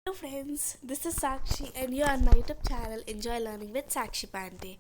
Hello friends, this is Sakshi and you are on my YouTube channel Enjoy Learning with Sakshi Pandey।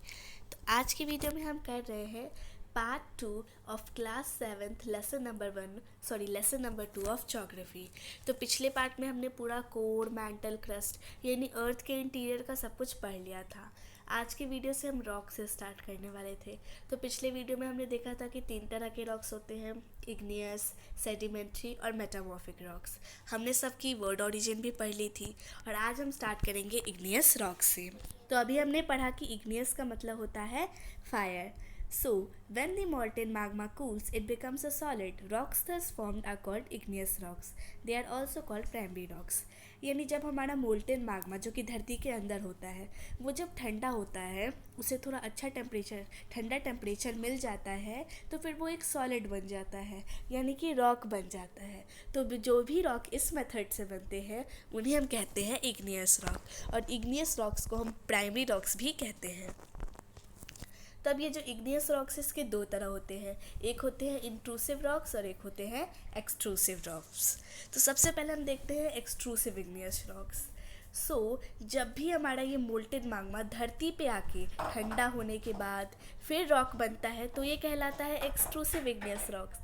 तो आज की video में हम कर रहे हैं part 2 of class 7th lesson number 2 of geography. तो पिछले पार्ट में हमने पूरा कोर मैंटल क्रस्ट यानी अर्थ के इंटीरियर का सब कुछ पढ़ लिया था। आज की वीडियो से हम रॉक से स्टार्ट करने वाले थे। तो पिछले वीडियो में हमने देखा था कि 3 तरह के रॉक्स होते हैं, इग्नियस, सेडिमेंट्री और मेटामॉर्फिक रॉक्स। हमने सबकी वर्ड ओरिजिन भी पढ़ ली थी और आज हम स्टार्ट करेंगे इग्नियस रॉक से। तो अभी हमने पढ़ा कि इग्नियस का मतलब होता है fire. So, when the molten magma cools, it becomes a solid. Rocks thus formed are called igneous rocks. They are also called primary rocks. यानी जब हमारा मोल्टेन मैग्मा जो कि धरती के अंदर होता है वो जब ठंडा होता है, उसे थोड़ा ठंडा टेम्परेचर मिल जाता है तो फिर वो एक सॉलिड बन जाता है यानी कि रॉक बन जाता है। तो जो भी रॉक इस मेथड से बनते हैं उन्हें हम कहते हैं इग्नियस रॉक, और इग्नियस रॉक्स को हम प्राइमरी रॉक्स भी कहते हैं। तब ये जो इग्नियस रॉक्स इसके 2 तरह होते हैं, एक होते हैं इंट्रूसिव रॉक्स और एक होते हैं एक्सट्रूसिव रॉक्स। तो सबसे पहले हम देखते हैं एक्सट्रूसिव इग्नियस रॉक्स। जब भी हमारा ये मोल्टेन मैग्मा धरती पे आके ठंडा होने के बाद फिर रॉक बनता है तो ये कहलाता है एक्सट्रूसिव इग्नियस रॉक्स।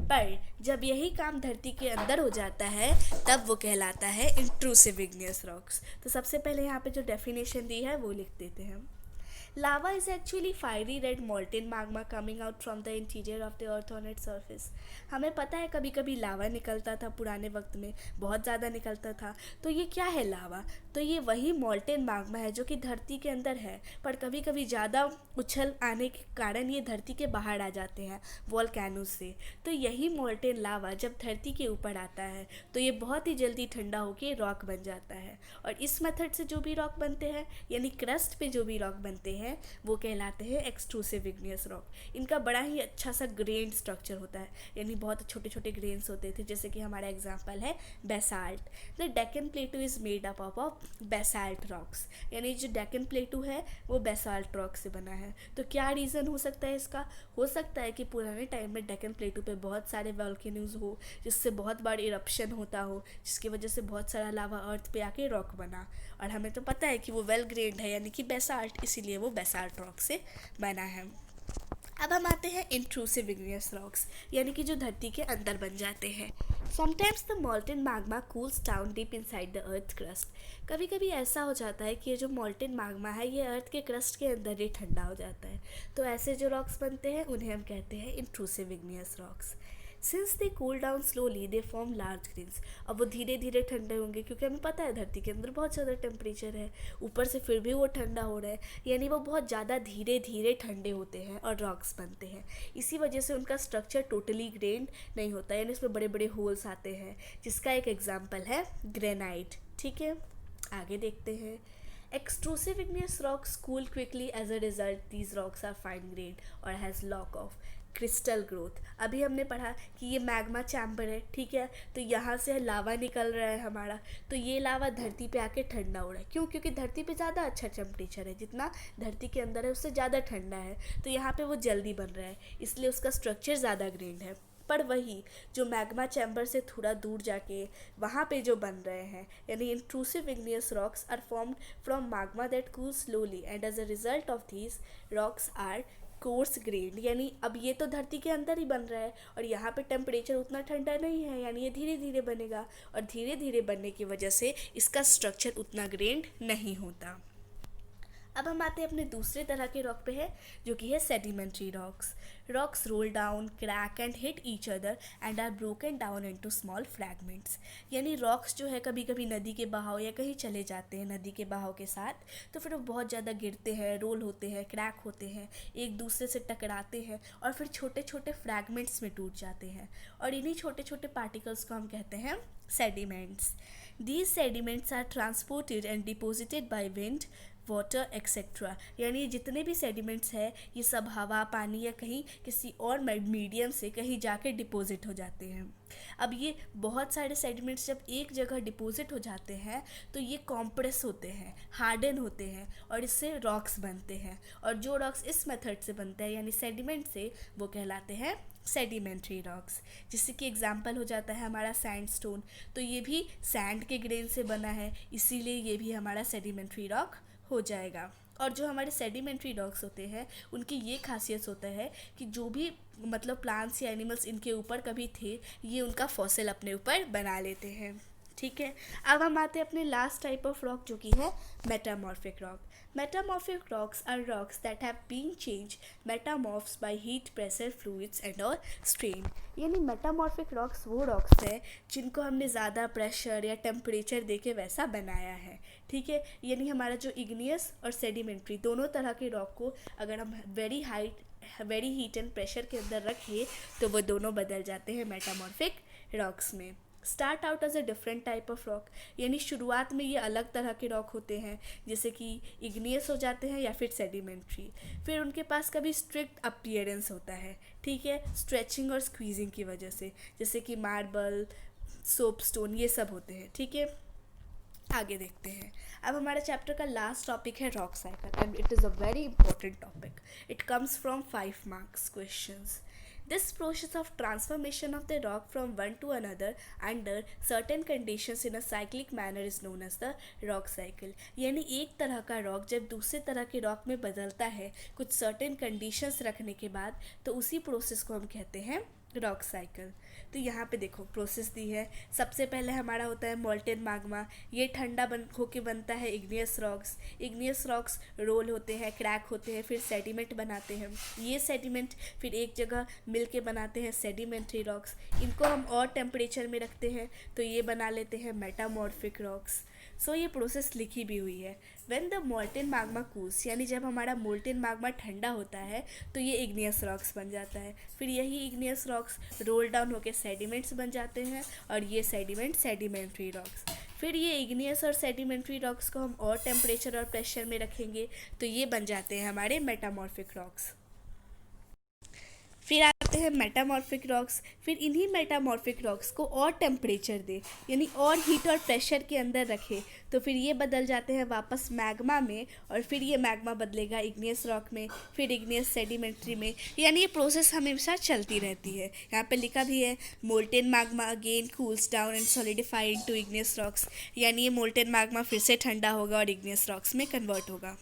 पर जब यही काम धरती के अंदर हो जाता है तब वो कहलाता है इंट्रूसिव इग्नियस रॉक्स। तो सबसे पहले यहाँ पे जो डेफिनेशन दी है वो लिख देते हैं। Lava is actually fiery red molten magma coming out from the interior of the earth on its surface। हमें पता है कभी कभी लावा निकलता था, पुराने वक्त में बहुत ज़्यादा निकलता था। तो ये क्या है लावा? तो ये वही मोल्टेन मैग्मा है जो कि धरती के अंदर है, पर कभी कभी ज़्यादा उछल आने के कारण ये धरती के बाहर आ जाते हैं वॉल्केनो से। तो यही मोल्टेन लावा जब धरती के ऊपर आता है तो ये बहुत ही जल्दी ठंडा होकर रॉक बन जाता है, और इस मेथड से जो भी रॉक बनते हैं यानी क्रस्ट पे जो भी रॉक बनते हैं वो कहलाते हैं एक्सट्रूसिव इग्नियस रॉक। इनका बड़ा ही अच्छा सा ग्रेन स्ट्रक्चर होता है, यानी बहुत छोटे छोटे ग्रेन्स होते थे, जैसे कि हमारा एग्जांपल है basalt. The Deccan प्लेटू is made up of basalt rocks, यानी जो डेक्कन प्लेटू है वो बेसाल्ट रॉक से बना है। तो क्या रीज़न हो सकता है इसका? हो सकता है कि पुराने टाइम में डेक्कन प्लेटू पे बहुत सारे वॉल्केनोज हो जिससे बहुत बड़ा इरप्शन होता हो, जिसकी वजह से बहुत सारा लावा अर्थ पे आके रॉक बना। और हमें तो पता है कि वो वेल ग्रेन्ड है यानी कि बेसाल्ट, इसीलिए वो बेसाल्ट रॉक से बना है। अब हम आते हैं इंट्रूसिव इग्नियस रॉक्स, यानी कि जो धरती के अंदर बन जाते हैं। Sometimes the molten magma cools down deep inside the earth crust. कभी कभी ऐसा हो जाता है कि ये जो मॉल्टेन मैग्मा है ये अर्थ के क्रस्ट के अंदर ही ठंडा हो जाता है। तो ऐसे जो रॉक्स बनते हैं उन्हें हम कहते हैं intrusive igneous rocks. Since they cool down slowly they form large grains. अब वो धीरे धीरे ठंडे होंगे क्योंकि हमें पता है धरती के अंदर बहुत ज़्यादा टेम्परेचर है, ऊपर से फिर भी वो ठंडा हो रहा है, यानी वो बहुत ज़्यादा धीरे धीरे ठंडे होते हैं और रॉक्स बनते हैं। इसी वजह से उनका स्ट्रक्चर टोटली ग्रेन्ड नहीं होता, यानी इसमें बड़े बड़े होल्स आते हैं, जिसका एक एग्जाम्पल है ग्रेनाइट। ठीक है, आगे देखते हैं। Extrusive igneous rocks cool quickly as a result these rocks are fine grained और has lack of crystal growth. अभी हमने पढ़ा कि ये मैग्मा चैम्बर है, ठीक है, तो यहाँ से लावा निकल रहा है हमारा, तो ये लावा धरती पे आके ठंडा हो रहा है। क्यों? क्योंकि धरती पे ज़्यादा अच्छा टेम्परेचर है, जितना धरती के अंदर है उससे ज़्यादा ठंडा है, तो यहाँ पे वो जल्दी बन रहा है, इसलिए उसका स्ट्रक्चर ज़्यादा ग्रेन्ड है। पर वही जो मैग्मा चैम्बर से थोड़ा दूर जाके वहाँ पे जो बन रहे हैं यानी intrusive igneous rocks are formed from magma that cool slowly and as a result of these rocks are coarse grained. यानी अब ये तो धरती के अंदर ही बन रहा है और यहाँ पे टेम्परेचर उतना ठंडा नहीं है, यानी ये धीरे धीरे बनेगा, और धीरे धीरे बनने की वजह से इसका स्ट्रक्चर उतना ग्रेन्ड नहीं होता। अब हम आते हैं अपने दूसरे तरह के रॉक पे है, जो कि है sedimentary rocks. Rocks roll down, crack and hit each other and are broken down into small fragments. यानी रॉक्स जो है कभी कभी नदी के बहाव या कहीं चले जाते हैं नदी के बहाव के साथ, तो फिर वो बहुत ज़्यादा गिरते हैं, रोल होते हैं, क्रैक होते हैं, एक दूसरे से टकराते हैं और फिर छोटे छोटे फ्रैगमेंट्स में टूट जाते हैं, और इन्हीं छोटे छोटे पार्टिकल्स को हम कहते हैं sediments. These sediments are transported and deposited by wind, water etcetera. यानी जितने भी सेडिमेंट्स हैं ये सब हवा, पानी या कहीं किसी और मीडियम से कहीं जाके डिपॉजिट हो जाते हैं। अब ये बहुत सारे सेडिमेंट्स जब एक जगह डिपॉजिट हो जाते हैं तो ये कॉम्प्रेस होते हैं, हार्डन होते हैं और इससे रॉक्स बनते हैं, और जो रॉक्स इस मेथड से बनते हैं यानी सेडिमेंट से वो कहलाते हैं सेडिमेंट्री रॉक्स, जिससे कि एग्जाम्पल हो जाता है हमारा सैंडस्टोन। तो ये भी सैंड के ग्रेन से बना है, इसीलिए ये भी हमारा सेडिमेंट्री रॉक हो जाएगा। और जो हमारे सेडिमेंट्री रॉक्स होते हैं उनकी ये खासियत होता है कि जो भी मतलब प्लांट्स या एनिमल्स इनके ऊपर कभी थे, ये उनका फॉसिल अपने ऊपर बना लेते हैं। ठीक है, अब हम आते हैं अपने लास्ट टाइप ऑफ रॉक जो कि है metamorphic rock. Metamorphic rocks are rocks that have been changed metamorphs by heat, pressure, fluids and or strain। यानी मेटामॉर्फिक रॉक्स वो रॉक्स हैं जिनको हमने ज़्यादा प्रेशर या टेम्परेचर देके वैसा बनाया है। ठीक है, यानी हमारा जो इग्नियस और सेडिमेंट्री दोनों तरह के रॉक को अगर हम वेरी हीट एंड प्रेशर के अंदर रखें तो वो दोनों बदल जाते हैं मेटामॉर्फिक रॉक्स में। Start out as a different type of rock, यानी शुरुआत में ये अलग तरह के रॉक होते हैं, जैसे कि इग्नियस हो जाते हैं या फिर सेडिमेंट्री। फिर उनके पास कभी स्ट्रिक्ट अपीयरेंस होता है, ठीक है, स्ट्रेचिंग और स्क्वीजिंग की वजह से, जैसे कि मार्बल, सोपस्टोन, ये सब होते हैं। ठीक है, आगे देखते हैं। अब हमारे चैप्टर का लास्ट टॉपिक है rock cycle and it is a very important topic. It comes from 5 marks questions. This process of transformation of the rock from one to another under certain conditions in a cyclic manner is known as the rock cycle। यानी एक तरह का rock जब दूसरे तरह के rock में बदलता है कुछ सर्टेन कंडीशंस रखने के बाद, तो उसी प्रोसेस को हम कहते हैं रॉक साइकिल। तो यहाँ पे देखो प्रोसेस दी है। सबसे पहले हमारा होता है मोल्टेन मैग्मा, ये ठंडा होके बनता है igneous rocks. Igneous rocks roll होते हैं, क्रैक होते हैं, फिर सेडिमेंट बनाते हैं। ये सेडिमेंट फिर एक जगह मिल के बनाते हैं सेडिमेंट्री रॉक्स। इनको हम और टेम्परेचर में रखते हैं तो ये बना लेते हैं मेटामॉर्फिक रॉक्स। सो ये प्रोसेस लिखी भी हुई है। When the molten magma cools, यानी जब हमारा मोल्टेन मैग्मा ठंडा होता है तो ये इग्नियस रॉक्स बन जाता है। फिर यही इग्नियस रॉक्स रोल डाउन होकर सेडिमेंट्स बन जाते हैं और ये सेडिमेंट सेडिमेंट्री रॉक्स। फिर ये इग्नियस और सेडिमेंट्री रॉक्स को हम और टेम्परेचर और प्रेशर में रखेंगे तो ये बन जाते हैं हमारे मेटामॉर्फिक रॉक्स। फिर आते हैं मेटामॉर्फिक रॉक्स। फिर इन्हीं मेटामॉर्फिक रॉक्स को और टेम्परेचर दे, यानी और हीट और प्रेशर के अंदर रखे तो फिर ये बदल जाते हैं वापस मैग्मा में, और फिर ये मैग्मा बदलेगा इग्नियस रॉक में, फिर इग्नियस सेडिमेंट्री में। यानी ये प्रोसेस हमेशा चलती रहती है। यहाँ पे लिखा भी है molten magma again cools down and solidify into igneous rocks, यानी ये मोल्टेन मैग्मा फिर से ठंडा होगा और इग्नियस रॉक्स में कन्वर्ट होगा।